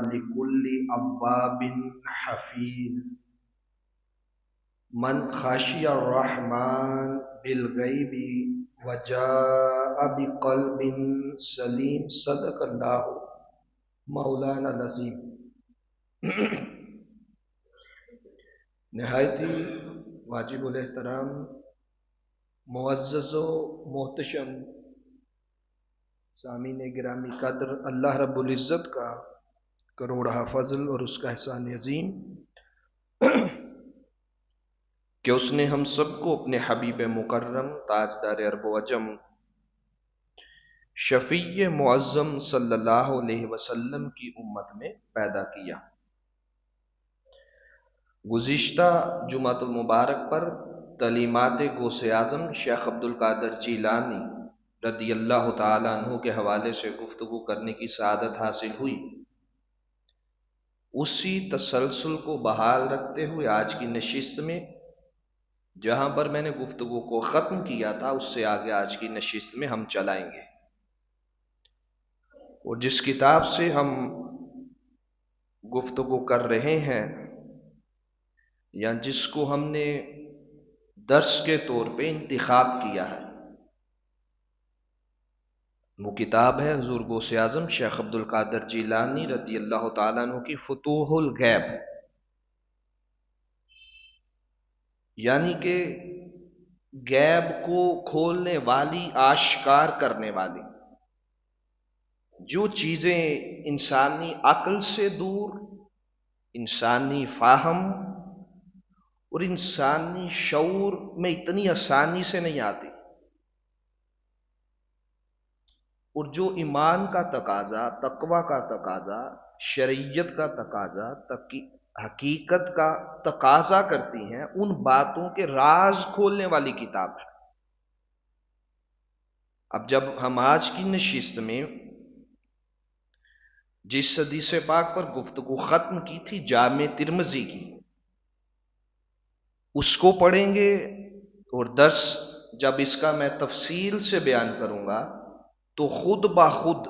لکل اواب حفیظ من خشی الرحمن بالغیب وجاء بقلب سلیم صدق اللہ مولانا العظیم۔ نہایت ہی واجب الاحترام معزز و محتشم سامعین گرامی قدر، اللہ رب العزت کا کروڑہ فضل اور اس کا احسان عظیم کہ اس نے ہم سب کو اپنے حبیب مکرم تاجدار عرب و عجم شفیع معظم صلی اللہ علیہ وسلم کی امت میں پیدا کیا۔ گزشتہ جمعۃ المبارک پر تعلیمات غوث اعظم شیخ عبد القادر جیلانی رضی اللہ تعالیٰ عنہ کے حوالے سے گفتگو کرنے کی سعادت حاصل ہوئی۔ اسی تسلسل کو بحال رکھتے ہوئے آج کی نشست میں جہاں پر میں نے گفتگو کو ختم کیا تھا اس سے آگے آج کی نشست میں ہم چلائیں گے، اور جس کتاب سے ہم گفتگو کر رہے ہیں یا جس کو ہم نے درس کے طور پہ انتخاب کیا ہے، وہ کتاب ہے حضور غوث اعظم شیخ عبد القادر جیلانی رضی اللہ تعالیٰ عنہ کی فتوح الغیب، یعنی کہ غیب کو کھولنے والی، آشکار کرنے والی، جو چیزیں انسانی عقل سے دور، انسانی فہم اور انسانی شعور میں اتنی آسانی سے نہیں آتی، اور جو ایمان کا تقاضا، تقوی کا تقاضا، شریعت کا تقاضا، حقیقت کا تقاضا کرتی ہیں، ان باتوں کے راز کھولنے والی کتاب ہے۔ اب جب ہم آج کی نشست میں جس حدیث پاک پر گفتگو ختم کی تھی جامع ترمذی کی، اس کو پڑھیں گے، اور درس جب اس کا میں تفصیل سے بیان کروں گا تو خود بخود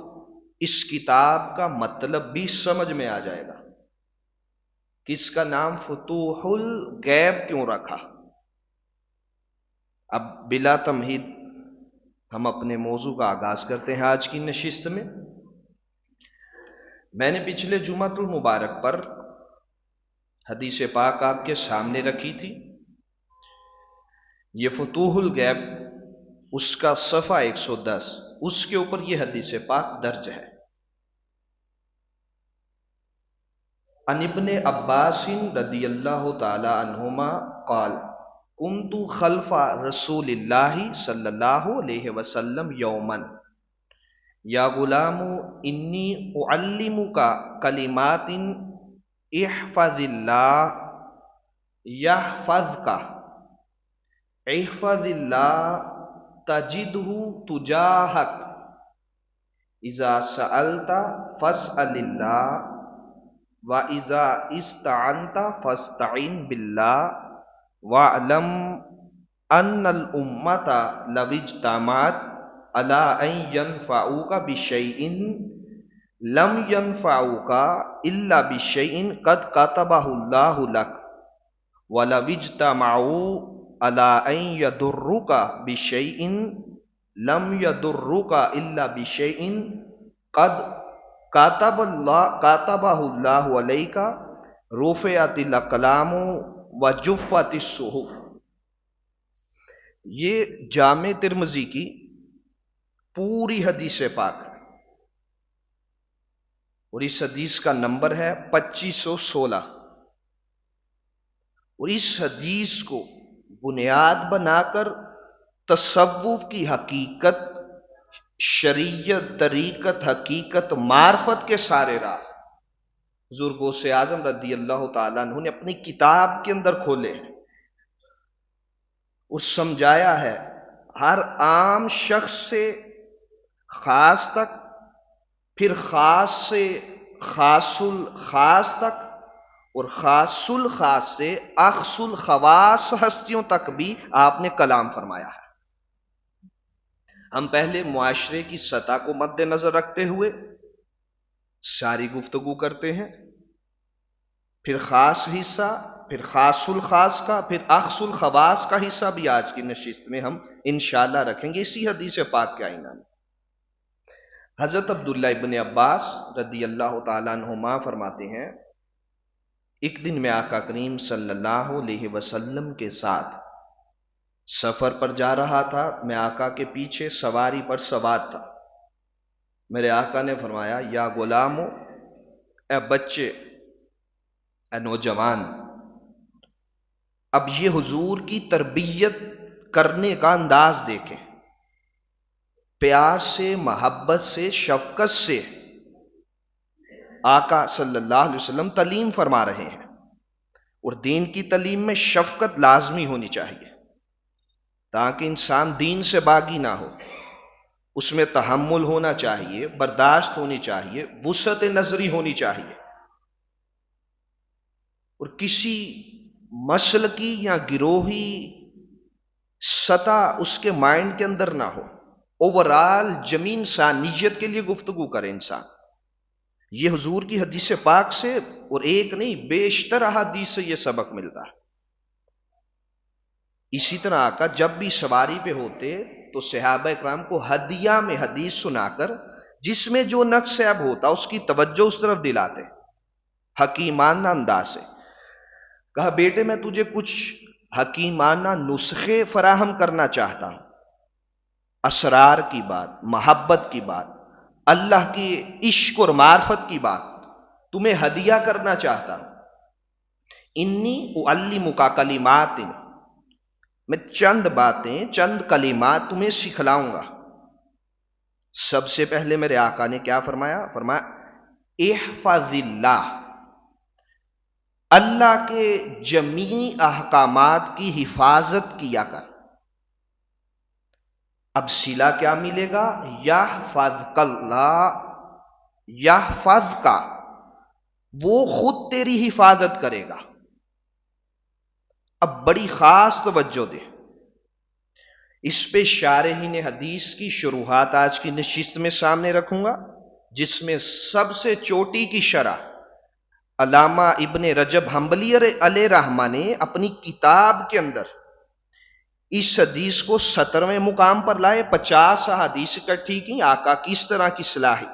اس کتاب کا مطلب بھی سمجھ میں آ جائے گا کہ اس کا نام فتوح الغیب کیوں رکھا۔ اب بلا تمہید ہم اپنے موضوع کا آغاز کرتے ہیں آج کی نشست میں۔ میں نے پچھلے جمعۃ المبارک پر حدیث پاک آپ کے سامنے رکھی تھی، یہ فتوح الغیب اس کا صفحہ 110، اس کے اوپر یہ حدیث پاک درج ہے۔ عن ابن عباس رضی اللہ تعالی عنہما قال کنت خلف رسول اللہ صلی اللہ علیہ وسلم یوما یا غلام انی اعلمک کلمات احفظ اللہ یحفظک، احفظ اللہ تجدہ تجاہک، اذا سألت فاسأل اللہ وَإِذَا اسْتَعَنْتَ فَاسْتَعِنْ بِاللَّهِ وَاعْلَمْ أَنَّ الْأُمَّةَ لَوِ اجْتَمَعَتْ عَلَىٰ أَنْ يَنْفَعُوكَ بِشَيْءٍ لَمْ يَنْفَعُوكَ إِلَّا بِشَيْءٍ قَدْ كَتَبَهُ اللَّهُ لَكَ وَلَوِ اجْتَمَعُوا عَلَىٰ أَنْ يَضُرُّوكَ بِشَيْءٍ لَمْ يَضُرُّوكَ إِلَّا بِشَيْءٍ قَدْ کاتبہ اللہ علیک رفعت الاقلام وجفت الصحف۔ یہ جامع ترمذی کی پوری حدیث پاک، اور اس حدیث کا نمبر ہے 2516، اور اس حدیث کو بنیاد بنا کر تصوف کی حقیقت، شریعت، طریقت، حقیقت، معرفت کے سارے راز حضور غوث اعظم رضی اللہ تعالیٰ عنہ نے اپنی کتاب کے اندر کھولے ہیں اور سمجھایا ہے، ہر عام شخص سے خاص تک، پھر خاص سے خاص الخاص تک، اور خاص الخاص سے اخص الخواص ہستیوں تک بھی آپ نے کلام فرمایا ہے۔ ہم پہلے معاشرے کی سطح کو مد نظر رکھتے ہوئے ساری گفتگو کرتے ہیں، پھر خاص حصہ، پھر خاص الخاص کا، پھر اخص الخواص کا حصہ بھی آج کی نشست میں ہم انشاءاللہ رکھیں گے اسی حدیث پاک کے آئینہ میں۔ حضرت عبداللہ ابن عباس رضی اللہ تعالیٰ عنہما فرماتے ہیں، ایک دن میں آقا کریم صلی اللہ علیہ وسلم کے ساتھ سفر پر جا رہا تھا، میں آقا کے پیچھے سواری پر سوار تھا۔ میرے آقا نے فرمایا، یا غلامو، اے بچے، اے نوجوان، اب یہ حضور کی تربیت کرنے کا انداز دیکھیں، پیار سے، محبت سے، شفقت سے آقا صلی اللہ علیہ وسلم تعلیم فرما رہے ہیں، اور دین کی تعلیم میں شفقت لازمی ہونی چاہیے تاکہ انسان دین سے باغی نہ ہو، اس میں تحمل ہونا چاہیے، برداشت ہونی چاہیے، وسعت نظری ہونی چاہیے، اور کسی مسلکی یا گروہی سطح اس کے مائنڈ کے اندر نہ ہو، اوورال جمی انسانیت کے لیے گفتگو کرے انسان۔ یہ حضور کی حدیث پاک سے، اور ایک نہیں بیشتر احادیث سے یہ سبق ملتا ہے۔ اسی طرح آقا جب بھی سواری پہ ہوتے تو صحابہ اکرام کو ہدیہ میں حدیث سنا کر جس میں جو نقص عیب ہوتا اس کی توجہ اس طرف دلاتے، حکیمانہ انداز سے۔ کہا، بیٹے میں تجھے کچھ حکیمانہ نسخے فراہم کرنا چاہتا ہوں، اسرار کی بات، محبت کی بات، اللہ کی عشق اور معرفت کی بات تمہیں ہدیہ کرنا چاہتا ہوں۔ انی اعلمک کلمات، میں چند باتیں، چند کلمات تمہیں سکھلاؤں گا۔ سب سے پہلے میرے آقا نے کیا فرمایا؟ فرمایا احفظ اللہ، اللہ کے جمیع احکامات کی حفاظت کیا کر۔ اب صلہ کیا ملے گا؟ یحفظک اللہ، یحفظک، وہ خود تیری حفاظت کرے گا۔ اب بڑی خاص توجہ دے، اس پہ شارحین حدیث کی شروحات آج کی نشست میں سامنے رکھوں گا، جس میں سب سے چوٹی کی شرح علامہ ابن رجب حنبلی علیہ رحمہ نے اپنی کتاب کے اندر اس حدیث کو 17ویں مقام پر لائے۔ 50 احادیث اکٹھی کی، آقا کس طرح کی صلاحی۔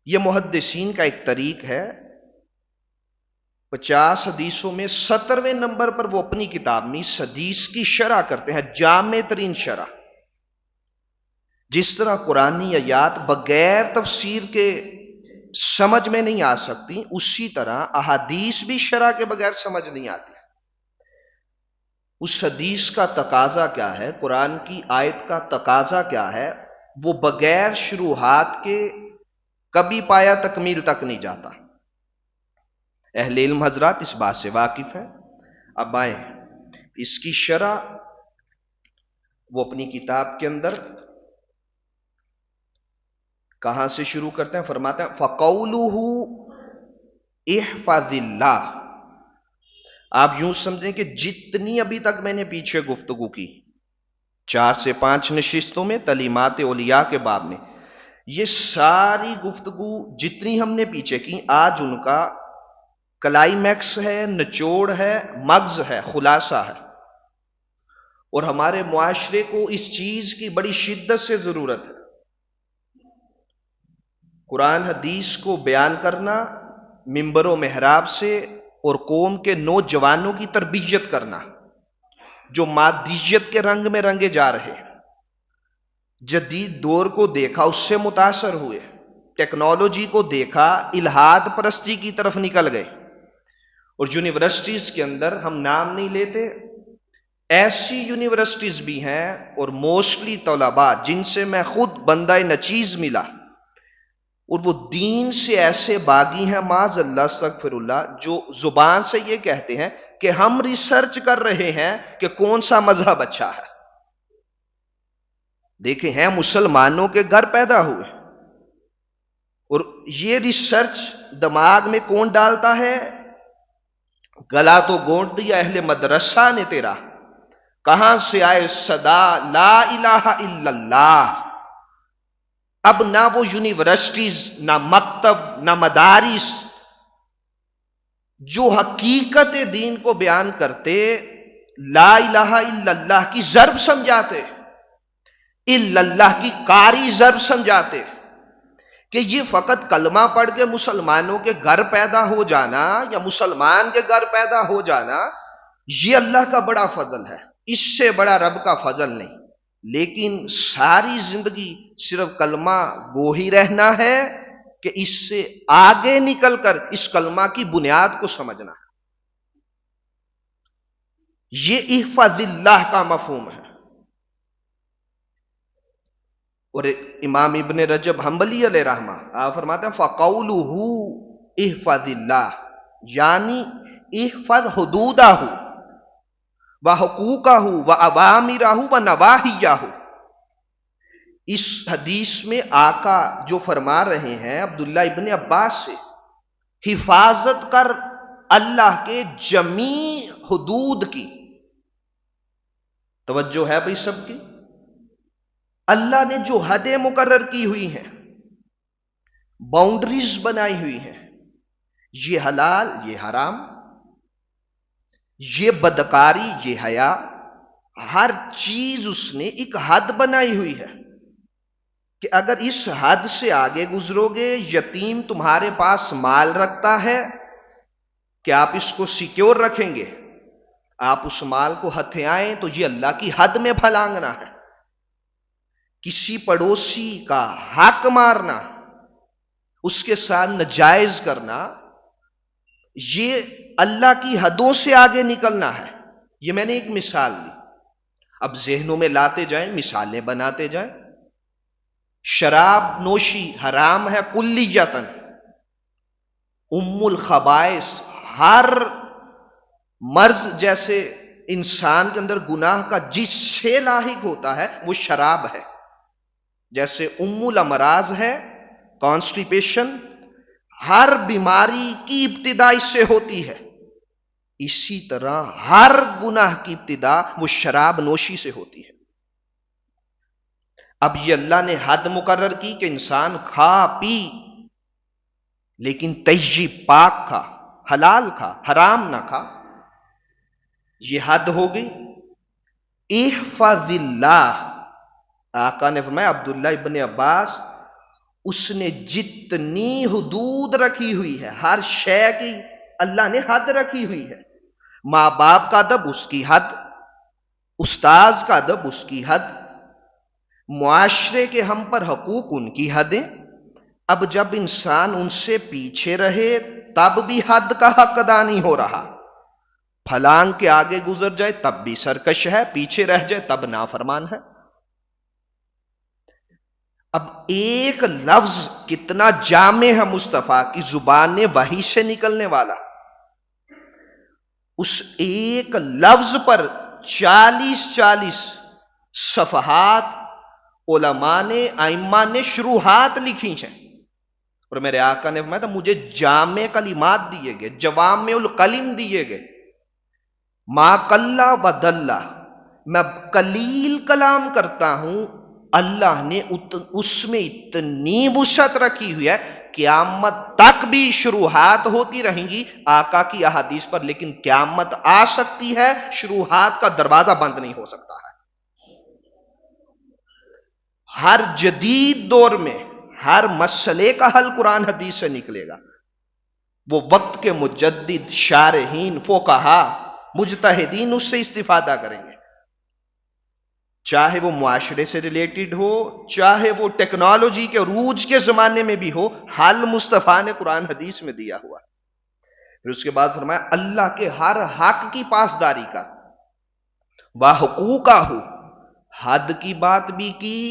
یہ محدثین کا ایک طریق ہے، 50 حدیثوں میں 17ویں نمبر پر وہ اپنی کتاب میں اس حدیث کی شرح کرتے ہیں، جامع ترین شرح۔ جس طرح قرآنی آیات بغیر تفسیر کے سمجھ میں نہیں آ سکتی، اسی طرح احادیث بھی شرح کے بغیر سمجھ نہیں آتی۔ اس حدیث کا تقاضا کیا ہے، قرآن کی آیت کا تقاضا کیا ہے، وہ بغیر شروحات کے کبھی پایا تکمیل تک نہیں جاتا۔ اہل علم حضرات اس بات سے واقف ہیں۔ اب آئیں اس کی شرح وہ اپنی کتاب کے اندر کہاں سے شروع کرتے ہیں؟ فرماتے ہیں فَقَوْلُهُ احفظ اللہ۔ آپ یوں سمجھیں کہ جتنی ابھی تک میں نے پیچھے گفتگو کی 4 سے 5 نشستوں میں تعلیمات اولیاء کے باب میں، یہ ساری گفتگو جتنی ہم نے پیچھے کی، آج ان کا کلائمیکس ہے، نچوڑ ہے، مغز ہے، خلاصہ ہے۔ اور ہمارے معاشرے کو اس چیز کی بڑی شدت سے ضرورت ہے۔ قرآن حدیث کو بیان کرنا منبر و محراب سے، اور قوم کے نوجوانوں کی تربیت کرنا جو مادیت کے رنگ میں رنگے جا رہے، جدید دور کو دیکھا اس سے متاثر ہوئے، ٹیکنالوجی کو دیکھا الہاد پرستی کی طرف نکل گئے، اور یونیورسٹیز کے اندر ہم نام نہیں لیتے، ایسی یونیورسٹیز بھی ہیں اور موسٹلی طلباء جن سے میں خود بندہ نچیز ملا، اور وہ دین سے ایسے باغی ہیں، معاذ اللہ استغفر اللہ، جو زبان سے یہ کہتے ہیں کہ ہم ریسرچ کر رہے ہیں کہ کون سا مذہب اچھا ہے۔ دیکھیں، ہیں مسلمانوں کے گھر پیدا ہوئے، اور یہ ریسرچ دماغ میں کون ڈالتا ہے؟ گلا تو گونٹ دیا اہل مدرسہ نے تیرا، کہاں سے آئے صدا لا الہ الا اللہ، اب نہ وہ یونیورسٹیز، نہ مکتب، نہ مدارس جو حقیقت دین کو بیان کرتے لا الہ الا اللہ کی ضرب سمجھاتے، الا اللہ کی قاری ضرب سمجھاتے کہ یہ فقط کلمہ پڑھ کے مسلمانوں کے گھر پیدا ہو جانا یا مسلمان کے گھر پیدا ہو جانا یہ اللہ کا بڑا فضل ہے، اس سے بڑا رب کا فضل نہیں، لیکن ساری زندگی صرف کلمہ گو ہی رہنا ہے کہ اس سے آگے نکل کر اس کلمہ کی بنیاد کو سمجھنا ہے۔ یہ احفظ اللہ کا مفہوم ہے۔ اور امام ابن رجب حنبلی علیہ رحمہ آپ فرماتے ہیں فَقَوْلُهُ احفظ اللہ، یعنی احفظ حدودہ وحقوقہ وأوامرہ ونواہیہ۔ اس حدیث میں آقا جو فرما رہے ہیں عبداللہ ابن عباس سے، حفاظت کر اللہ کے جمیع حدود کی۔ توجہ ہے بھئی سب کی؟ اللہ نے جو حدیں مقرر کی ہوئی ہیں، باؤنڈریز بنائی ہوئی ہیں، یہ حلال، یہ حرام، یہ بدکاری، یہ حیا، ہر چیز اس نے ایک حد بنائی ہوئی ہے کہ اگر اس حد سے آگے گزرو گے، یتیم تمہارے پاس مال رکھتا ہے کہ آپ اس کو سیکیور رکھیں گے، آپ اس مال کو ہتھیائیں تو یہ اللہ کی حد میں پھلانگنا ہے۔ کسی پڑوسی کا حق مارنا، اس کے ساتھ ناجائز کرنا، یہ اللہ کی حدوں سے آگے نکلنا ہے۔ یہ میں نے ایک مثال دی، اب ذہنوں میں لاتے جائیں، مثالیں بناتے جائیں۔ شراب نوشی حرام ہے کلیتاً، ام الخبائث، ہر مرض جیسے انسان کے اندر گناہ کا جس سے لاحق ہوتا ہے وہ شراب ہے۔ جیسے ام الامراض ہے کانسٹیپیشن، ہر بیماری کی ابتدا اس سے ہوتی ہے، اسی طرح ہر گناہ کی ابتدا وہ شراب نوشی سے ہوتی ہے۔ اب یہ اللہ نے حد مقرر کی کہ انسان کھا پی، لیکن طیب پاک کھا، حلال کھا، حرام نہ کھا، یہ حد ہو گئی۔ احفظ اللہ، آقا نے فرمایا عبداللہ ابن عباس، اس نے جتنی حدود رکھی ہوئی ہے، ہر شے کی اللہ نے حد رکھی ہوئی ہے۔ ماں باپ کا ادب اس کی حد، استاذ کا ادب اس کی حد، معاشرے کے ہم پر حقوق ان کی حدیں۔ اب جب انسان ان سے پیچھے رہے تب بھی حد کا حق ادا نہیں ہو رہا، پھلانگ کے آگے گزر جائے تب بھی سرکش ہے، پیچھے رہ جائے تب نافرمان ہے۔ اب ایک لفظ کتنا جامع ہے مصطفیٰ کی زبان وحی سے نکلنے والا، اس ایک لفظ پر 40 صفحات علماء نے، ائمہ نے شروحات لکھی ہیں، اور میرے آقا نے فرمایا تھا مجھے جامع کلمات دیے گئے، جوامع الکلم دیے گئے، ما قل و دل، میں قلیل کلام کرتا ہوں، اللہ نے اس میں اتنی وسعت رکھی ہوئی ہے، قیامت تک بھی شروحات ہوتی رہیں گی آقا کی احادیث پر، لیکن قیامت آ سکتی ہے، شروحات کا دروازہ بند نہیں ہو سکتا ہے۔ ہر جدید دور میں ہر مسئلے کا حل قرآن حدیث سے نکلے گا، وہ وقت کے مجدد، شارحین، فقہا، مجتہدین اس سے استفادہ کریں گے، چاہے وہ معاشرے سے ریلیٹڈ ہو، چاہے وہ ٹیکنالوجی کے عروج کے زمانے میں بھی ہو، حل مصطفیٰ نے قرآن حدیث میں دیا ہوا۔ پھر اس کے بعد فرمایا اللہ کے ہر حق کی پاسداری کا، وحقوقہ، حد کی بات بھی کی،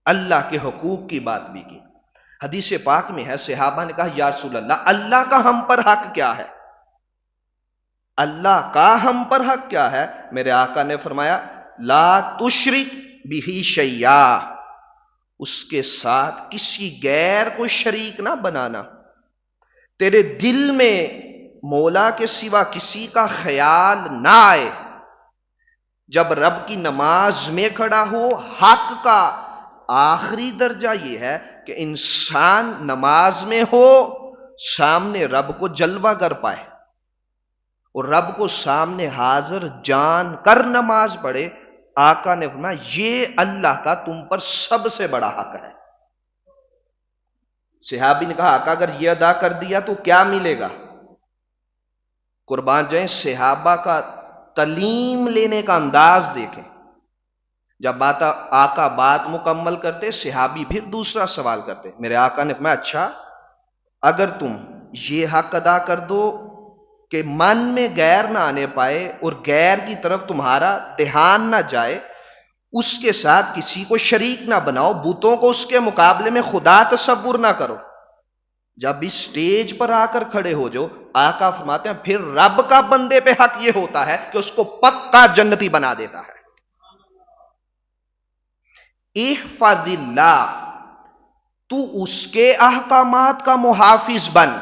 اللہ کے حقوق کی بات بھی کی۔ حدیث پاک میں ہے صحابہ نے کہا یا رسول اللہ، اللہ کا ہم پر حق کیا ہے؟ اللہ کا ہم پر حق کیا ہے؟ میرے آقا نے فرمایا لا تشرک بہ شیئا، اس کے ساتھ کسی غیر کو شریک نہ بنانا، تیرے دل میں مولا کے سوا کسی کا خیال نہ آئے، جب رب کی نماز میں کھڑا ہو حق کا آخری درجہ یہ ہے کہ انسان نماز میں ہو، سامنے رب کو جلوہ گر پائے اور رب کو سامنے حاضر جان کر نماز پڑھے. آقا نے فرمایا یہ اللہ کا تم پر سب سے بڑا حق ہے. صحابی نے کہا آقا اگر یہ ادا کر دیا تو کیا ملے گا؟ قربان جائیں صحابہ کا تعلیم لینے کا انداز دیکھیں. جب آقا بات مکمل کرتے صحابی پھر دوسرا سوال کرتے. میرے آقا نے فرمایا اچھا اگر تم یہ حق ادا کر دو کہ من میں غیر نہ آنے پائے اور غیر کی طرف تمہارا دھیان نہ جائے، اس کے ساتھ کسی کو شریک نہ بناؤ، بتوں کو اس کے مقابلے میں خدا تصور نہ کرو. جب اس سٹیج پر آ کر کھڑے ہو جو، آقا فرماتے ہیں پھر رب کا بندے پہ حق یہ ہوتا ہے کہ اس کو پکا جنتی بنا دیتا ہے. احفظ اللہ، تو اس کے احکامات کا محافظ بن،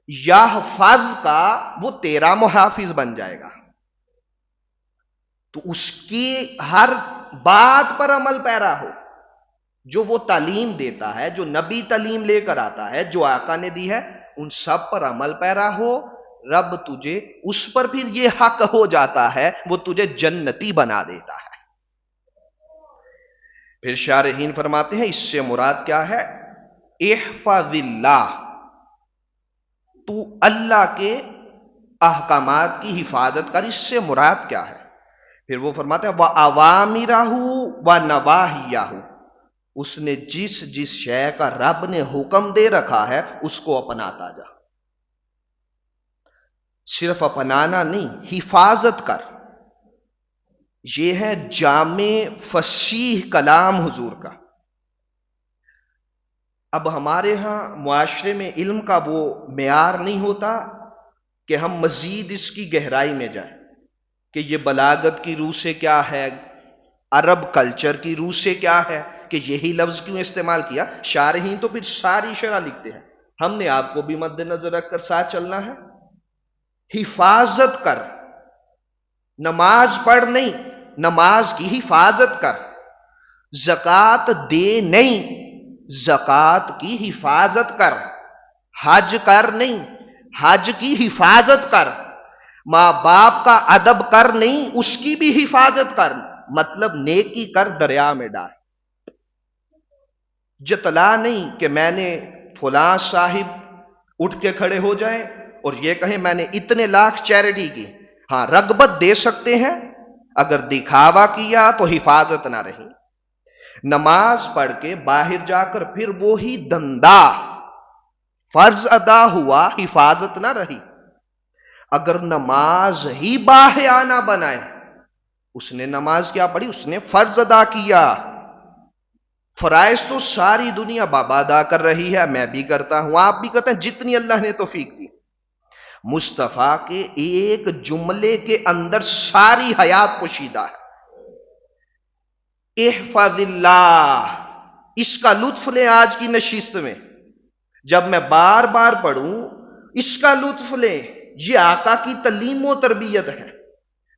یحفظ کا وہ تیرا محافظ بن جائے گا. تو اس کی ہر بات پر عمل پیرا ہو، جو وہ تعلیم دیتا ہے، جو نبی تعلیم لے کر آتا ہے، جو آقا نے دی ہے، ان سب پر عمل پیرا ہو. رب تجھے اس پر پھر یہ حق ہو جاتا ہے، وہ تجھے جنتی بنا دیتا ہے. پھر شارحین فرماتے ہیں اس سے مراد کیا ہے؟ احفظ اللہ، تو اللہ کے احکامات کی حفاظت کر. اس سے مراد کیا ہے؟ پھر وہ فرماتے ہیں وَأَوَامِرَهُ وَنَوَاهِيَهُ، اس نے جس شے کا رب نے حکم دے رکھا ہے اس کو اپناتا جا. صرف اپنانا نہیں، حفاظت کر. یہ ہے جامع فصیح کلام حضور کا. اب ہمارے ہاں معاشرے میں علم کا وہ معیار نہیں ہوتا کہ ہم مزید اس کی گہرائی میں جائیں کہ یہ بلاغت کی روح سے کیا ہے، عرب کلچر کی روح سے کیا ہے، کہ یہی لفظ کیوں استعمال کیا. شارحین تو پھر ساری شرح لکھتے ہیں، ہم نے آپ کو بھی مد نظر رکھ کر ساتھ چلنا ہے. حفاظت کر، نماز پڑھ نہیں، نماز کی حفاظت کر. زکوٰۃ دے نہیں، زکوٰۃ کی حفاظت کر. حج کر نہیں، حج کی حفاظت کر. ماں باپ کا ادب کر نہیں، اس کی بھی حفاظت کر. مطلب نیکی کر، دریا میں ڈال. جتلا نہیں کہ میں نے فلاں صاحب اٹھ کے کھڑے ہو جائیں اور یہ کہیں میں نے اتنے لاکھ چیریٹی کی. ہاں رغبت دے سکتے ہیں، اگر دکھاوا کیا تو حفاظت نہ رہی. نماز پڑھ کے باہر جا کر پھر وہی دندہ فرض ادا ہوا، حفاظت نہ رہی. اگر نماز ہی باحیانہ بنائے، اس نے نماز کیا پڑھی؟ اس نے فرض ادا کیا. فرائض تو ساری دنیا بابا ادا کر رہی ہے، میں بھی کرتا ہوں، آپ بھی کرتے ہیں، جتنی اللہ نے توفیق دی. مصطفیٰ کے ایک جملے کے اندر ساری حیات پوشیدہ ہے. احفظ اللہ، اس کا لطف لیں آج کی نشست میں. جب میں بار بار پڑھوں اس کا لطف لیں. یہ آقا کی تعلیم و تربیت ہے،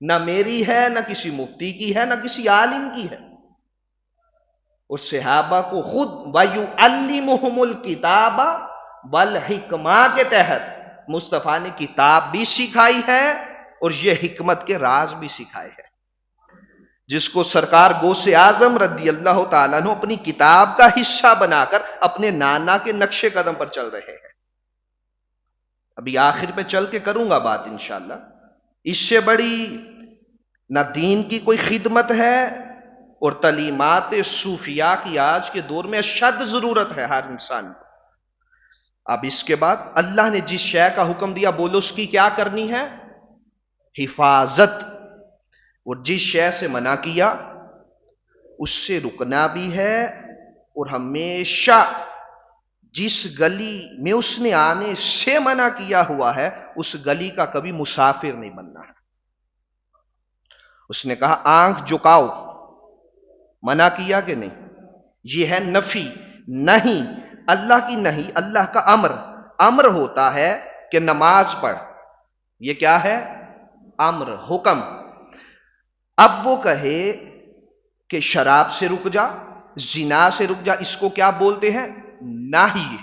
نہ میری ہے، نہ کسی مفتی کی ہے، نہ کسی عالم کی ہے. اور صحابہ کو خود وَيُعَلِّمُهُمُ الْكِتَابَ وَالْحِكْمَةَ کے تحت مصطفیٰ نے کتاب بھی سکھائی ہے اور یہ حکمت کے راز بھی سکھائے ہیں، جس کو سرکار غوث اعظم رضی اللہ تعالیٰ عنہ اپنی کتاب کا حصہ بنا کر اپنے نانا کے نقش قدم پر چل رہے ہیں. ابھی آخر پہ چل کے کروں گا بات انشاءاللہ. اس سے بڑی نہ دین کی کوئی خدمت ہے، اور تعلیمات صوفیاء کی آج کے دور میں اشد ضرورت ہے ہر انسان کو. اب اس کے بعد اللہ نے جس شے کا حکم دیا بولو اس کی کیا کرنی ہے؟ حفاظت. اور جس شے سے منع کیا اس سے رکنا بھی ہے، اور ہمیشہ جس گلی میں اس نے آنے سے منع کیا ہوا ہے اس گلی کا کبھی مسافر نہیں بننا ہے. اس نے کہا آنکھ جھکاؤ، منع کیا کہ نہیں؟ یہ ہے نفی. نہیں، اللہ کی نہیں، اللہ کا امر. امر ہوتا ہے کہ نماز پڑھ، یہ کیا ہے؟ امر، حکم. اب وہ کہے کہ شراب سے رک جا، زنا سے رک جا، اس کو کیا بولتے ہیں؟ نہی،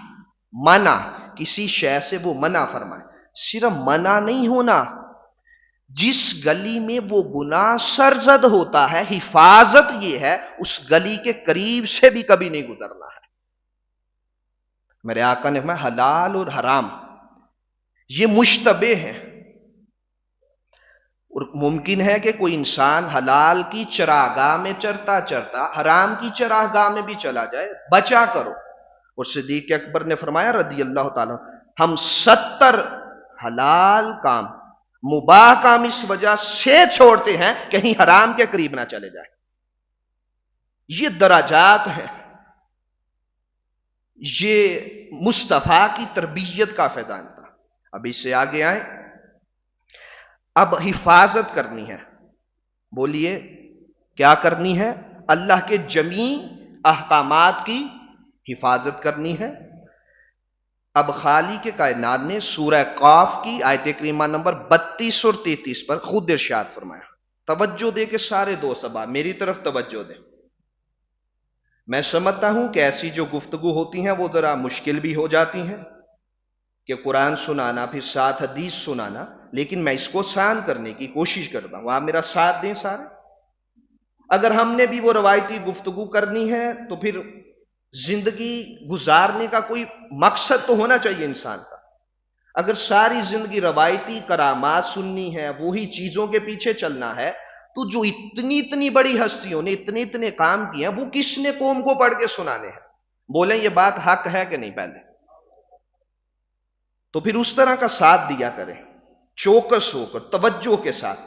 منع، کسی شے سے وہ منع فرمائے۔ صرف منع نہیں ہونا، جس گلی میں وہ گناہ سرزد ہوتا ہے، حفاظت یہ ہے اس گلی کے قریب سے بھی کبھی نہیں گزرنا ہے۔ میرے آقا نے فرمایا حلال اور حرام یہ مشتبہ ہیں، اور ممکن ہے کہ کوئی انسان حلال کی چراگاہ میں چرتا چرتا حرام کی چراگاہ میں بھی چلا جائے، بچا کرو۔ اور صدیق اکبر نے فرمایا رضی اللہ تعالیٰ، ہم 70 حلال کام، مباح کام اس وجہ سے چھوڑتے ہیں کہیں حرام کے قریب نہ چلے جائے۔ یہ درجات ہیں، یہ مصطفیٰ کی تربیت کا فیضان تھا۔ اب اس سے آگے آئیں، اب حفاظت کرنی ہے۔ بولیے کیا کرنی ہے؟ اللہ کے جمیع احکامات کی حفاظت کرنی ہے۔ اب خالق کے کائنات نے سورہ قاف کی آیت کریمہ نمبر 32 اور 33 پر خود ارشاد فرمایا۔ توجہ دے کے سارے دوست اب میری طرف توجہ دیں۔ میں سمجھتا ہوں کہ ایسی جو گفتگو ہوتی ہیں وہ ذرا مشکل بھی ہو جاتی ہیں کہ قرآن سنانا پھر ساتھ حدیث سنانا، لیکن میں اس کو آسان کرنے کی کوشش کرتا ہوں، آپ میرا ساتھ دیں سارے۔ اگر ہم نے بھی وہ روایتی گفتگو کرنی ہے تو پھر زندگی گزارنے کا کوئی مقصد تو ہونا چاہیے انسان کا۔ اگر ساری زندگی روایتی کرامات سننی ہے، وہی چیزوں کے پیچھے چلنا ہے، تو جو اتنی بڑی ہستیوں نے اتنے کام کیے ہیں وہ کس نے قوم کو پڑھ کے سنانے ہیں؟ بولیں یہ بات حق ہے کہ نہیں؟ پہلے تو پھر اس طرح کا ساتھ دیا کریں، چوکس ہو کر توجہ کے ساتھ،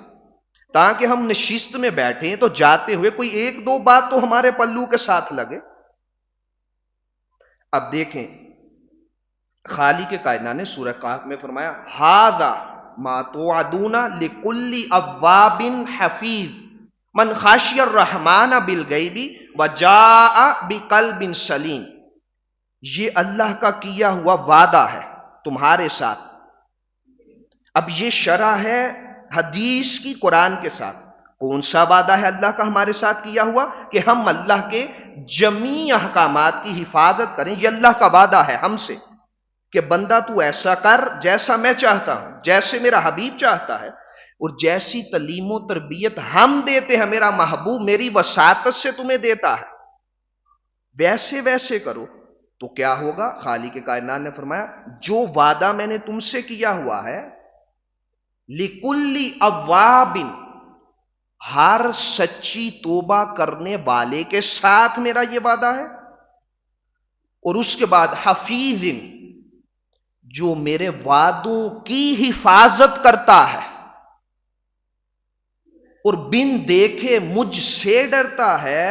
تاکہ ہم نشست میں بیٹھیں تو جاتے ہوئے کوئی ایک دو بات تو ہمارے پلو کے ساتھ لگے۔ اب دیکھیں خالق کے کائنات نے سورہ قاف میں فرمایا ھذا ما توعدون لکل اواب حفیظ من خشی الرحمن بالغیب وجاء بقلب سلیم۔ یہ اللہ کا کیا ہوا وعدہ ہے تمہارے ساتھ۔ اب یہ شرح ہے حدیث کی قرآن کے ساتھ۔ کون سا وعدہ ہے اللہ کا ہمارے ساتھ کیا ہوا؟ کہ ہم اللہ کے جمیع احکامات کی حفاظت کریں۔ یہ اللہ کا وعدہ ہے ہم سے کہ بندہ تو ایسا کر جیسا میں چاہتا ہوں، جیسے میرا حبیب چاہتا ہے، اور جیسی تعلیم و تربیت ہم دیتے ہیں، میرا محبوب میری وساطت سے تمہیں دیتا ہے، ویسے کرو تو کیا ہوگا؟ خالق کائنات نے فرمایا جو وعدہ میں نے تم سے کیا ہوا ہے، لِكُلِّ أَوَّابٍ، ہر سچی توبہ کرنے والے کے ساتھ میرا یہ وعدہ ہے، اور اس کے بعد حفیظ، جو میرے وعدوں کی حفاظت کرتا ہے اور بن دیکھے مجھ سے ڈرتا ہے،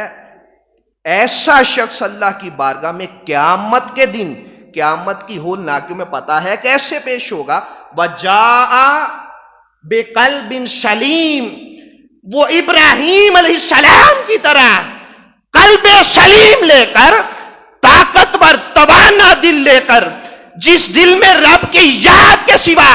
ایسا شخص اللہ کی بارگاہ میں قیامت کے دن، قیامت کی ہول ناکیوں میں پتا ہے کیسے پیش ہوگا، وَجَاءَ بِقَلْبٍ سَلِيمٍ، وہ ابراہیم علیہ السلام کی طرح قلب سلیم لے کر، طاقتور توانا دل لے کر، جس دل میں رب کی یاد کے سوا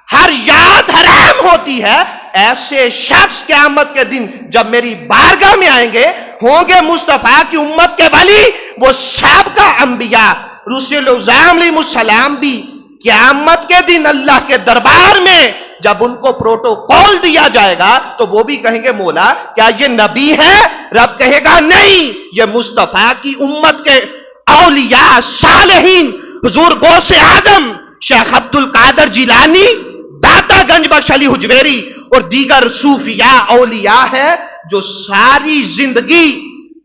ہر یاد حرام ہوتی ہے، ایسے شخص قیامت کے دن جب میری بارگاہ میں آئیں گے، ہوں گے مصطفیٰ کی امت کے ولی، وہ سابقہ انبیاء رسول علیہ السلام بھی قیامت کے دن اللہ کے دربار میں جب ان کو پروٹوکول دیا جائے گا تو وہ بھی کہیں گے مولا کیا یہ نبی ہے؟ رب کہے گا نہیں، یہ مصطفیٰ کی امت کے اولیاء صالحین، حضور غوث اعظم شیخ عبد القادر جیلانی، داتا گنج بخش علی حجویری اور دیگر صوفیاء اولیاء ہے جو ساری زندگی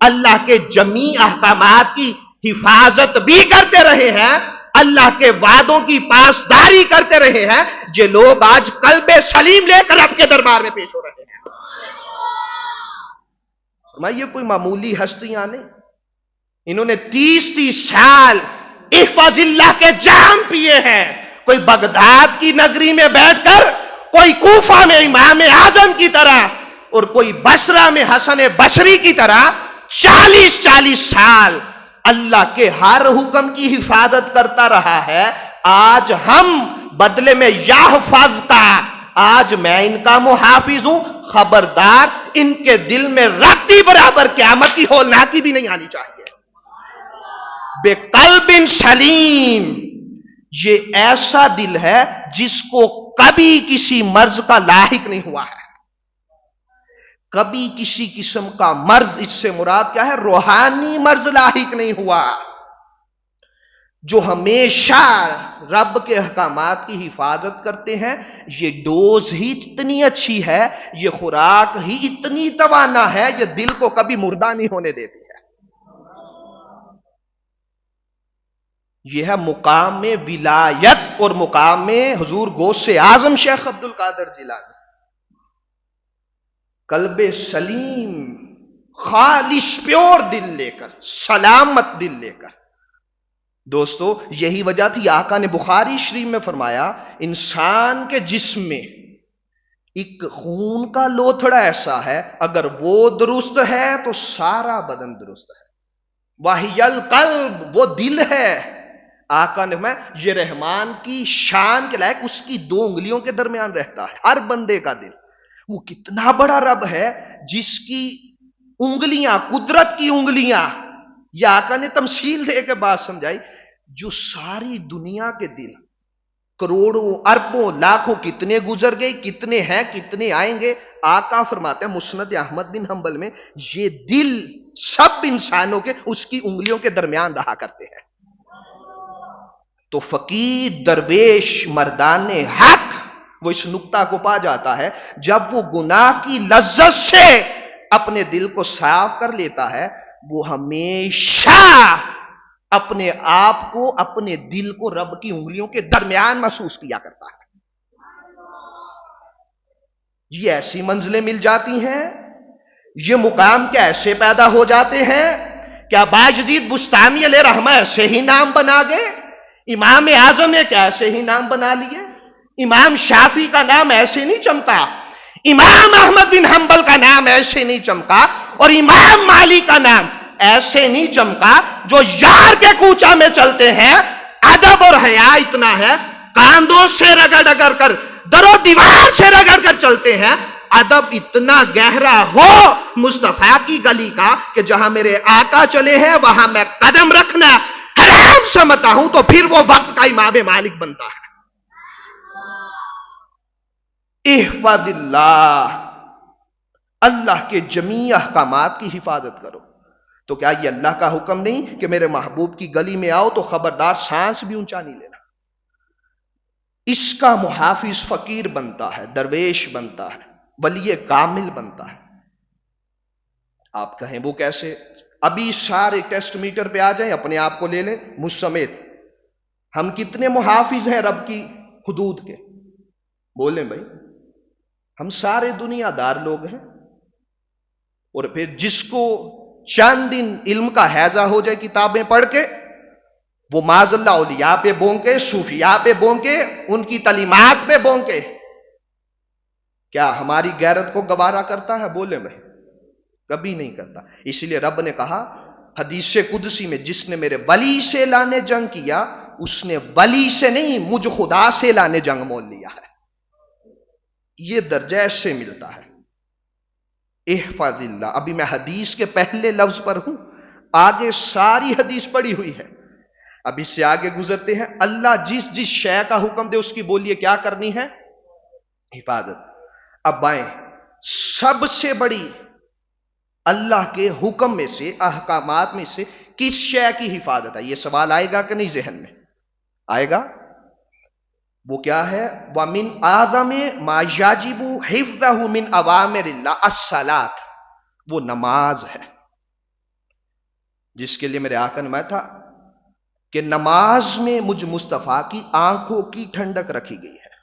اللہ کے جمیع احکامات کی حفاظت بھی کرتے رہے ہیں، اللہ کے وعدوں کی پاسداری کرتے رہے ہیں۔ یہ لوگ آج قلب سلیم لے کر رب کے دربار میں پیش ہو رہے ہیں۔ یہ کوئی معمولی ہستیاں نہیں، انہوں نے 30 سال احفظ اللہ کے جام پیے ہیں۔ کوئی بغداد کی نگری میں بیٹھ کر، کوئی کوفہ میں امام اعظم کی طرح، اور کوئی بصرہ میں حسن بصری کی طرح 40 سال اللہ کے ہر حکم کی حفاظت کرتا رہا ہے۔ آج ہم بدلے میں یا حفاظ کا، آج میں ان کا محافظ ہوں، خبردار ان کے دل میں رتی برابر قیامت کی ہولناکی بھی نہیں آنی چاہیے. بے قلب سلیم، یہ ایسا دل ہے جس کو کبھی کسی مرض کا لاحق نہیں ہوا ہے. کبھی کسی قسم کا مرض، اس سے مراد کیا ہے؟ روحانی مرض لاحق نہیں ہوا. جو ہمیشہ رب کے احکامات کی حفاظت کرتے ہیں، یہ ڈوز ہی اتنی اچھی ہے، یہ خوراک ہی اتنی توانا ہے، یہ دل کو کبھی مردہ نہیں ہونے دیتی ہے. یہ ہے مقام ولایت اور مقام حضور غوث اعظم شیخ عبد القادر جیلانی. قلب سلیم، خالص پیور دل لے کر، سلامت دل لے کر. دوستو یہی وجہ تھی آقا نے بخاری شریف میں فرمایا انسان کے جسم میں ایک خون کا لوتھڑا ایسا ہے، اگر وہ درست ہے تو سارا بدن درست ہے. وَهِيَ الْقَلْبُ، وہ دل ہے. آقا نے فرمایا یہ رحمان کی شان کے لائق اس کی 2 انگلیوں کے درمیان رہتا ہے. ہر بندے کا دل، وہ کتنا بڑا رب ہے جس کی انگلیاں، قدرت کی انگلیاں، یہ آقا نے تمثیل دے کے بات سمجھائی، جو ساری دنیا کے دل کروڑوں اربوں لاکھوں کتنے گزر گئے، کتنے ہیں، کتنے آئیں گے. آقا فرماتے ہیں مسند احمد بن حنبل میں، یہ دل سب انسانوں کے اس کی انگلیوں کے درمیان رہا کرتے ہیں. تو فقیر درویش مردان حق وہ اس نقطہ کو پا جاتا ہے جب وہ گناہ کی لذت سے اپنے دل کو صاف کر لیتا ہے، وہ ہمیشہ اپنے آپ کو، اپنے دل کو رب کی انگلیوں کے درمیان محسوس کیا کرتا ہے. یہ ایسی منزلیں مل جاتی ہیں، یہ مقام کیا ایسے پیدا ہو جاتے ہیں. کیا باجدید بستامی علیہ رحمہ ایسے ہی نام بنا گئے؟ امام اعظم نے کیا ایسے ہی نام بنا لیے؟ امام شافعی کا نام ایسے نہیں چمکا، امام احمد بن حنبل کا نام ایسے نہیں چمکا، اور امام مالک کا نام ایسے نہیں چمکا. جو یار کے کوچہ میں چلتے ہیں، ادب اور حیا اتنا ہے، کاندھوں سے رگڑ رگڑ کر، در و دیوار سے رگڑ کر چلتے ہیں. ادب اتنا گہرا ہو مصطفیٰ کی گلی کا کہ جہاں میرے آقا چلے ہیں وہاں میں قدم رکھنا حرام سمجھتا ہوں، تو پھر وہ وقت کا امام مالک بنتا ہے. احفظ اللہ، اللہ کے جمیع احکامات کی حفاظت کرو. تو کیا یہ اللہ کا حکم نہیں کہ میرے محبوب کی گلی میں آؤ تو خبردار سانس بھی اونچا نہیں لینا؟ اس کا محافظ فقیر بنتا ہے، درویش بنتا ہے، ولی کامل بنتا ہے. آپ کہیں وہ کیسے؟ ابھی سارے ٹیسٹ میٹر پہ آ جائیں، اپنے آپ کو لے لیں مجھ سمیت. ہم کتنے محافظ ہیں رب کی حدود کے؟ بولیں بھائی. ہم سارے دنیا دار لوگ ہیں، اور پھر جس کو چند دن علم کا حیضہ ہو جائے کتابیں پڑھ کے، وہ معاذ اللہ اولیاء پہ بونکے، صوفیاء پہ بونکے، ان کی تعلیمات پہ بونکے. کیا ہماری غیرت کو گوارا کرتا ہے؟ بولے بھائی، کبھی نہیں کرتا. اس لیے رب نے کہا حدیث قدسی میں، جس نے میرے ولی سے لانے جنگ کیا، اس نے ولی سے نہیں مجھ خدا سے لانے جنگ مول لیا ہے. یہ درجہ ایسے ملتا ہے. احفظ اللہ. ابھی میں حدیث کے پہلے لفظ پر ہوں، آگے ساری حدیث پڑی ہوئی ہے. اب اس سے آگے گزرتے ہیں. اللہ جس جس شے کا حکم دے اس کی بولیے کیا کرنی ہے؟ حفاظت. اب آئیں، سب سے بڑی اللہ کے حکم میں سے، احکامات میں سے کس شے کی حفاظت ہے؟ یہ سوال آئے گا کہ نہیں ذہن میں؟ آئے گا. وہ کیا ہے؟ وَمِنْ آدَمِ مَا يَجِبُ حِفْظَهُ مِنْ أَوَامِرِ اللَّهِ الصَّلَاةِ. وہ نماز ہے جس کے لیے میرے آقا نے میں تھا کہ نماز میں مجھ مصطفیٰ کی آنکھوں کی ٹھنڈک رکھی گئی ہے.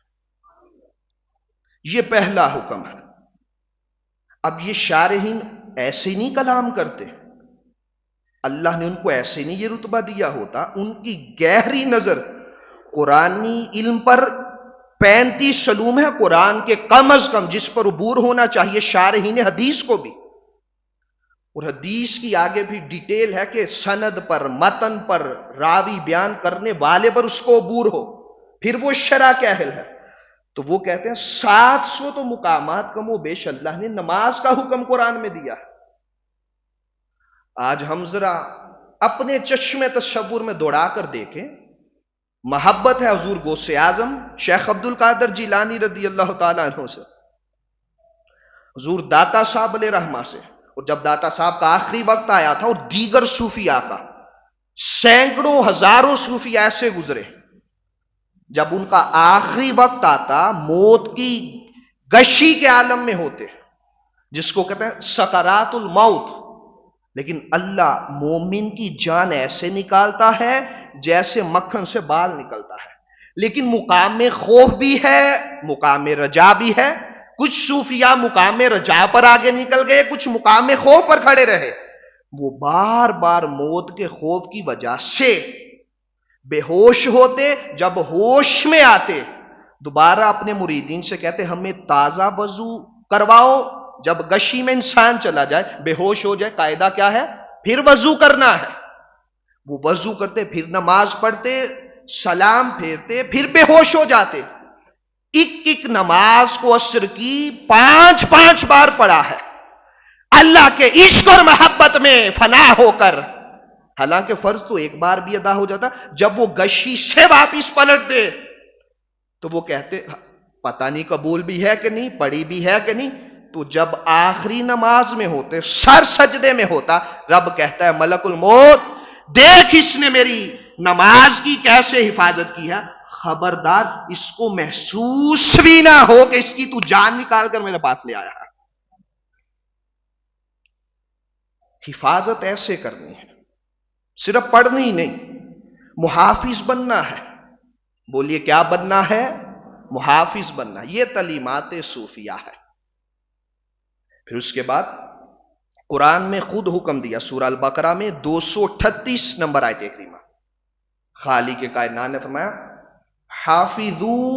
یہ پہلا حکم ہے. اب یہ شارحین ایسے نہیں کلام کرتے، اللہ نے ان کو ایسے نہیں یہ رتبہ دیا ہوتا. ان کی گہری نظر قرآنی علم پر 35 علوم ہے قرآن کے کم از کم جس پر عبور ہونا چاہیے شارحین حدیث کو بھی، اور حدیث کی آگے بھی ڈیٹیل ہے کہ سند پر، متن پر، راوی بیان کرنے والے پر اس کو عبور ہو، پھر وہ شرح کے اہل ہے. تو وہ کہتے ہیں 700 تو مقامات کم و بیش اللہ نے نماز کا حکم قرآن میں دیا ہے۔ آج ہم ذرا اپنے چشمے تصور میں دوڑا کر دیکھیں، محبت ہے حضور غوث اعظم شیخ عبد القادر جیلانی رضی اللہ تعالیٰ عنہ سے، حضور داتا صاحب علیہ رحمہ سے، اور جب داتا صاحب کا آخری وقت آیا تھا اور دیگر صوفیاء کا، سینکڑوں ہزاروں صوفیاء ایسے گزرے، جب ان کا آخری وقت آتا موت کی گشی کے عالم میں ہوتے، جس کو کہتے ہیں سکرات الموت، لیکن اللہ مومن کی جان ایسے نکالتا ہے جیسے مکھن سے بال نکلتا ہے، لیکن مقام خوف بھی ہے، مقام رجا بھی ہے۔ کچھ صوفیاء مقام رجا پر آگے نکل گئے، کچھ مقام خوف پر کھڑے رہے، وہ بار بار موت کے خوف کی وجہ سے بے ہوش ہوتے، جب ہوش میں آتے دوبارہ اپنے مریدین سے کہتے ہمیں تازہ وضو کرواؤ۔ جب گشی میں انسان چلا جائے بے ہوش ہو جائے، قاعدہ کیا ہے؟ پھر وضو کرنا ہے۔ وہ وضو کرتے، پھر نماز پڑھتے، سلام پھیرتے، پھر بے ہوش ہو جاتے۔ ایک نماز کو عصر کی 5 بار پڑھا ہے اللہ کے عشق اور محبت میں فنا ہو کر، حالانکہ فرض تو ایک بار بھی ادا ہو جاتا۔ جب وہ گشی سے واپس پلٹتے تو وہ کہتے پتہ نہیں قبول بھی ہے کہ نہیں، پڑھی بھی ہے کہ نہیں۔ تو جب آخری نماز میں ہوتے، سر سجدے میں ہوتا، رب کہتا ہے ملک الموت دیکھ اس نے میری نماز کی کیسے حفاظت کی ہے، خبردار اس کو محسوس بھی نہ ہو کہ اس کی تو جان نکال کر میرے پاس لے آیا ہے۔ حفاظت ایسے کرنی ہے، صرف پڑھنی ہی نہیں، محافظ بننا ہے۔ بولیے کیا بننا ہے؟ محافظ بننا۔ یہ تعلیمات صوفیہ ہے۔ پھر اس کے بعد قرآن میں خود حکم دیا، سورہ البقرہ میں 238 نمبر آیت کریمہ، خالق کائنات نے فرمایا حافظوا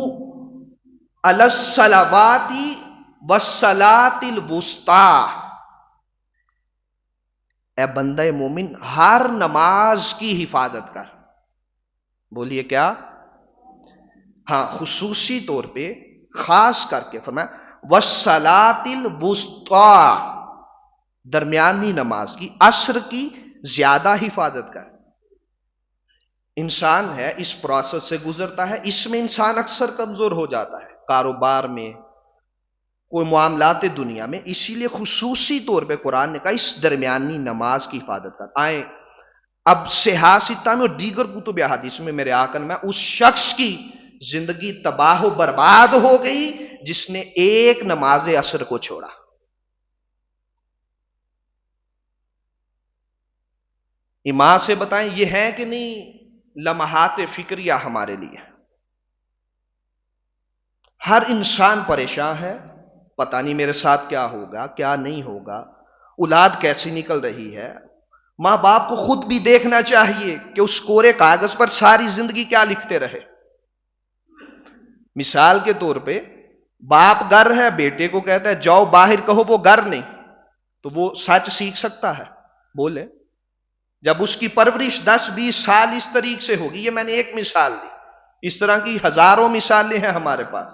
علی الصلوات والصلاۃ الوسطی، اے بندہ مومن ہر نماز کی حفاظت کر۔ بولیے کیا؟ ہاں، خصوصی طور پہ خاص کر کے فرمایا والصلاۃ الوسطی، درمیانی نماز کی، عصر کی زیادہ حفاظت کر۔ انسان ہے اس پروسیس سے گزرتا ہے، اس میں انسان اکثر کمزور ہو جاتا ہے، کاروبار میں، کوئی معاملات دنیا میں، اسی لیے خصوصی طور پہ قرآن نے کہا اس درمیانی نماز کی حفاظت کر۔ آئیں اب صحاح ستہ میں اور دیگر کتب احادیث میں میرے آقا نے اس شخص کی زندگی تباہ و برباد ہو گئی جس نے ایک نماز عصر کو چھوڑا۔ ایمان سے بتائیں یہ ہے کہ نہیں لمحات فکریہ ہمارے لیے؟ ہر انسان پریشان ہے، پتہ نہیں میرے ساتھ کیا ہوگا، کیا نہیں ہوگا، اولاد کیسی نکل رہی ہے۔ ماں باپ کو خود بھی دیکھنا چاہیے کہ اس کورے کاغذ پر ساری زندگی کیا لکھتے رہے۔ مثال کے طور پہ باپ گر ہے، بیٹے کو کہتا ہے جاؤ باہر، کہو وہ گر نہیں، تو وہ سچ سیکھ سکتا ہے؟ بولے۔ جب اس کی پرورش 10-20 سال اس طریقے سے ہوگی، یہ میں نے ایک مثال دی، اس طرح کی ہزاروں مثالیں ہیں ہمارے پاس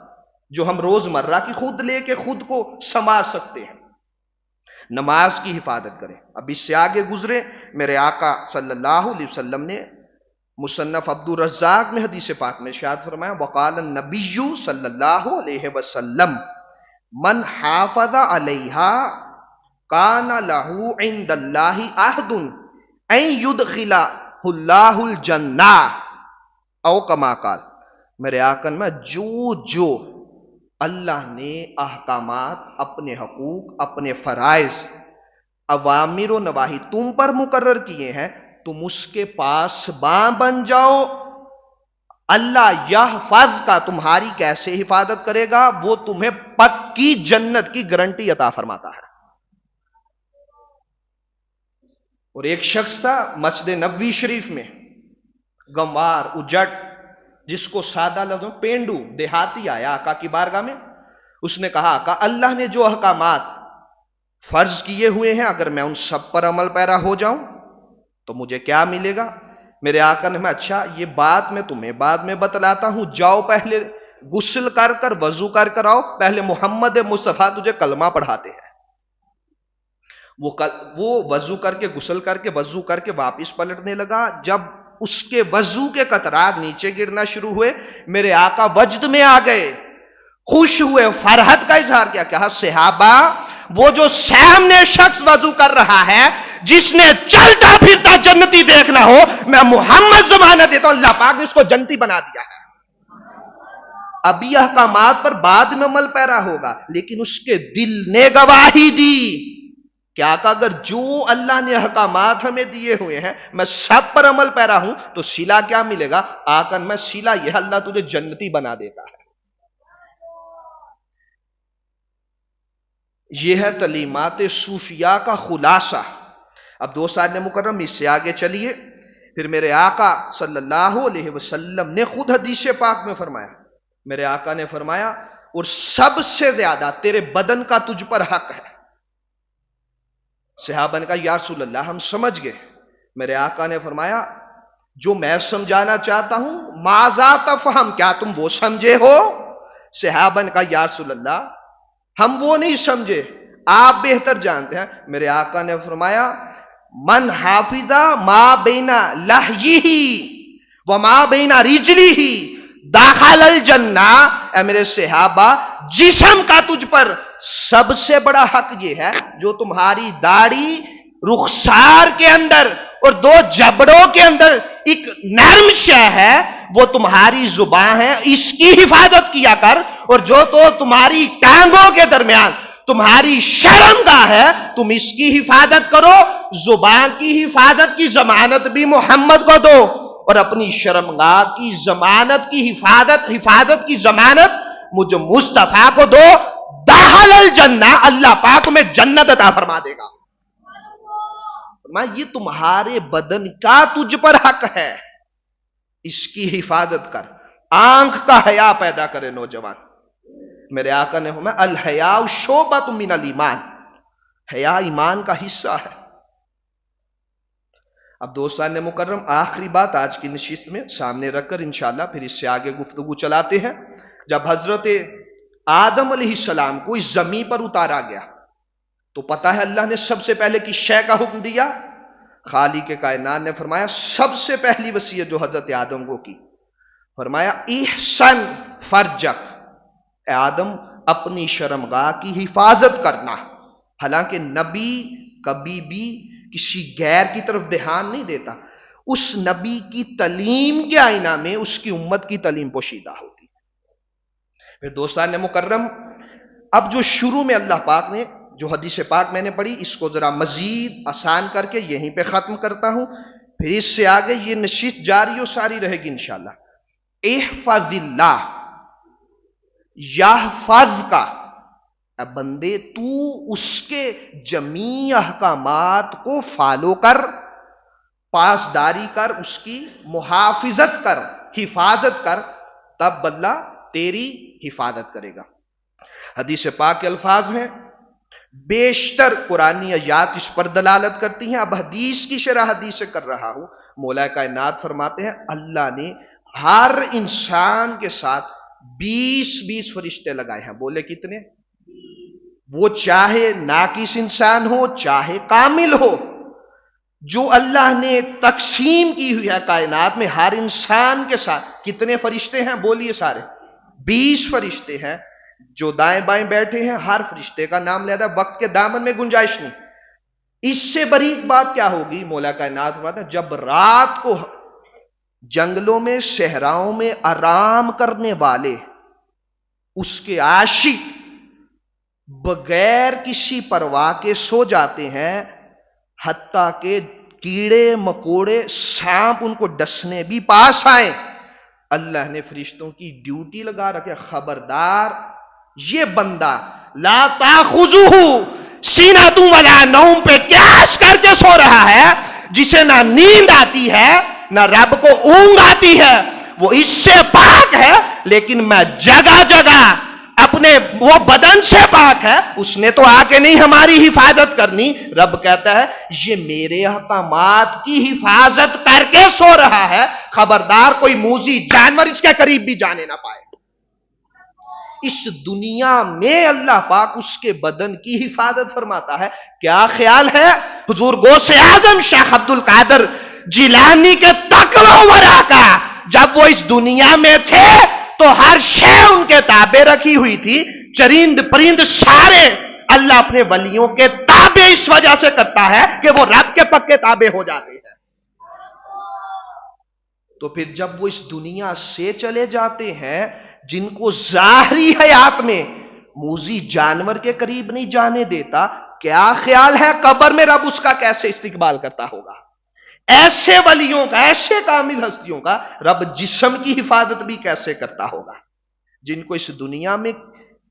جو ہم روز مرہ کی خود لے کے خود کو سنوار سکتے ہیں۔ نماز کی حفاظت کریں۔ اب اس سے آگے گزرے، میرے آقا صلی اللہ علیہ وسلم نے مصنف عبد الرزاق میں حدیث پاک میں ارشاد فرمایا وقال النبی صلی اللہ علیہ وسلم من حافظ علیہا کان لہ عند اللہ عہد ان یدخلہ اللہ الجنہ او کما قال، میرے آقا میں جو اللہ نے احکامات، اپنے حقوق، اپنے فرائض، اوامر و نواہی تم پر مقرر کیے ہیں، تم اس کے پاسباں بن جاؤ، اللہ یحفظ کا تمہاری کیسے حفاظت کرے گا؟ وہ تمہیں پکی جنت کی گارنٹی عطا فرماتا ہے۔ اور ایک شخص تھا مسجد نبوی شریف میں، گنوار اجٹ، جس کو سادہ لفظوں پینڈو دیہاتی آیا آقا کی بارگاہ میں، اس نے کہا آقا اللہ نے جو احکامات فرض کیے ہوئے ہیں اگر میں ان سب پر عمل پیرا ہو جاؤں تو مجھے کیا ملے گا؟ میرے آقا نے اچھا یہ بات میں تمہیں بعد میں بتلاتا ہوں، جاؤ پہلے غسل کر کر وضو کر کر آؤ، پہلے محمد مصطفیٰ تجھے کلمہ پڑھاتے ہیں۔ وہ وضو کر کے غسل کر کے وضو کر کے واپس پلٹنے لگا۔ جب اس کے وضو کے قطرات نیچے گرنا شروع ہوئے، میرے آقا وجد میں آ گئے، خوش ہوئے، فرحت کا اظہار کیا، کہا صحابہ وہ جو سامنے شخص وضو کر رہا ہے، جس نے چلتا پھرتا جنتی دیکھنا ہو، میں محمد ضمانت دیتا ہوں اللہ پاک نے اس کو جنتی بنا دیا ہے۔ ابھی احکامات پر بعد میں عمل پیرا ہوگا، لیکن اس کے دل نے گواہی دی کیا کہ اگر جو اللہ نے احکامات ہمیں دیے ہوئے ہیں میں سب پر عمل پیرا ہوں تو سلا کیا ملے گا؟ آقا میں سلا یہ اللہ تجھے جنتی بنا دیتا ہے۔ یہ ہے تعلیمات صوفیاء کا خلاصہ۔ اب دوست عزیز مکرم اس سے آگے چلیے، پھر میرے آقا صلی اللہ علیہ وسلم نے خود حدیث پاک میں فرمایا، میرے آقا نے فرمایا اور سب سے زیادہ تیرے بدن کا تجھ پر حق ہے۔ صحابہ نے کہا یا رسول اللہ ہم سمجھ گئے۔ میرے آقا نے فرمایا جو میں سمجھانا چاہتا ہوں ماذا تفہم، کیا تم وہ سمجھے ہو؟ صحابہ نے کہا یا رسول اللہ ہم وہ نہیں سمجھے، آپ بہتر جانتے ہیں۔ میرے آقا نے فرمایا من حافظہ ما بین لحیہ وما بین رجلہ داخل الجنہ۔ اے میرے صحابہ جسم کا تجھ پر سب سے بڑا حق یہ ہے جو تمہاری داڑھی رخسار کے اندر اور دو جبڑوں کے اندر ایک نرم شے ہے وہ تمہاری زبان ہے، اس کی حفاظت کیا کر، اور جو تو تمہاری ٹانگوں کے درمیان تمہاری شرمگاہ ہے تم اس کی حفاظت کرو۔ زبان کی حفاظت کی ضمانت بھی محمد کو دو اور اپنی شرمگاہ کی ضمانت کی حفاظت کی ضمانت مجھے مصطفیٰ کو دو۔ داخل الجنہ اللہ پاک میں جنت عطا فرما دے گا۔ یہ تمہارے بدن کا تجھ پر حق ہے، اس کی حفاظت کر۔ آنکھ کا حیا پیدا کرے نوجوان۔ میرے آقا نے فرمایا الحیاء شعبۃ من الایمان، حیا ایمان کا حصہ ہے۔ اب دوستان مکرم آخری بات آج کی نشست میں سامنے رکھ کر انشاءاللہ پھر اس سے آگے گفتگو چلاتے ہیں۔ جب حضرت آدم علیہ السلام کو اس زمین پر اتارا گیا تو پتہ ہے اللہ نے سب سے پہلے کس شے کا حکم دیا؟ خالق کائنات نے فرمایا سب سے پہلی وصیت جو حضرت آدم کو کی، فرمایا احسن فرجک، اے آدم اپنی شرمگاہ کی حفاظت کرنا۔ حالانکہ نبی کبھی بھی کسی غیر کی طرف دھیان نہیں دیتا، اس نبی کی تعلیم کے آئینہ میں اس کی امت کی تعلیم پوشیدہ ہوتی۔ پھر دوستان مکرم اب جو شروع میں اللہ پاک نے جو حدیث پاک میں نے پڑھی اس کو ذرا مزید آسان کر کے یہیں پہ ختم کرتا ہوں، پھر اس سے آگے یہ نشست جاری و ساری رہے گی انشاءاللہ۔ احفظ اللہ یحفظ کا، اے بندے تو اس کے جمیع احکامات کو فالو کر، پاسداری کر، اس کی محافظت کر، حفاظت کر، تب اللہ تیری حفاظت کرے گا۔ حدیث پاک کے الفاظ ہیں، بیشتر قرآنی آیات اس پر دلالت کرتی ہیں۔ اب حدیث کی شرح حدیث سے کر رہا ہوں۔ مولا کائنات فرماتے ہیں اللہ نے ہر انسان کے ساتھ 20 فرشتے لگائے ہیں۔ بولے کتنے؟ وہ چاہے ناقص انسان ہو چاہے کامل ہو، جو اللہ نے تقسیم کی ہوئی ہے کائنات میں ہر انسان کے ساتھ کتنے فرشتے ہیں؟ بولیے سارے 20 فرشتے ہیں جو دائیں بائیں بیٹھے ہیں، ہر فرشتے کا نام لیتا ہے، وقت کے دامن میں گنجائش نہیں۔ اس سے بڑی بات کیا ہوگی؟ مولا کائنات فرماتا ہے جب رات کو جنگلوں میں صحراؤں میں آرام کرنے والے اس کے عاشق بغیر کسی پرواہ کے سو جاتے ہیں، حتیٰ کہ کیڑے مکوڑے سانپ ان کو ڈسنے بھی پاس آئیں، اللہ نے فرشتوں کی ڈیوٹی لگا رکھے، خبردار یہ بندہ لا تاخذہ سینۃ ولا نوم پہ قیاس کر کے سو رہا ہے، جسے نہ نیند آتی ہے نہ رب کو اونگ آتی ہے، وہ اس سے پاک ہے، لیکن میں جگہ جگہ اپنے وہ بدن سے پاک ہے، اس نے تو آ کے نہیں ہماری حفاظت کرنی۔ رب کہتا ہے یہ میرے احکامات کی حفاظت کر کے سو رہا ہے، خبردار کوئی موذی جانور اس کے قریب بھی جانے نہ پائے۔ اس دنیا میں اللہ پاک اس کے بدن کی حفاظت فرماتا ہے. کیا خیال ہے حضور غوث اعظم شیخ عبد القادر جیلانی کے تقویٰ ورا کا؟ جب وہ اس دنیا میں تھے تو ہر شے ان کے تابع رکھی ہوئی تھی. چرند پرند سارے اللہ اپنے ولیوں کے تابع اس وجہ سے کرتا ہے کہ وہ رب کے پکے تابع ہو جاتے ہیں. تو پھر جب وہ اس دنیا سے چلے جاتے ہیں، جن کو ظاہری حیات میں موذی جانور کے قریب نہیں جانے دیتا، کیا خیال ہے قبر میں رب اس کا کیسے استقبال کرتا ہوگا؟ ایسے ولیوں کا، ایسے کامل ہستیوں کا رب جسم کی حفاظت بھی کیسے کرتا ہوگا، جن کو اس دنیا میں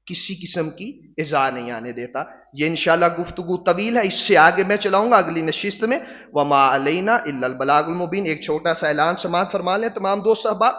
کسی قسم کی ایذا نہیں آنے دیتا. یہ انشاءاللہ گفتگو طویل ہے، اس سے آگے میں چلاؤں گا اگلی نشست میں. وما علینا الا البلاغ المبین. ایک چھوٹا سا اعلان سماعت فرما لیں تمام دوست صحبہ.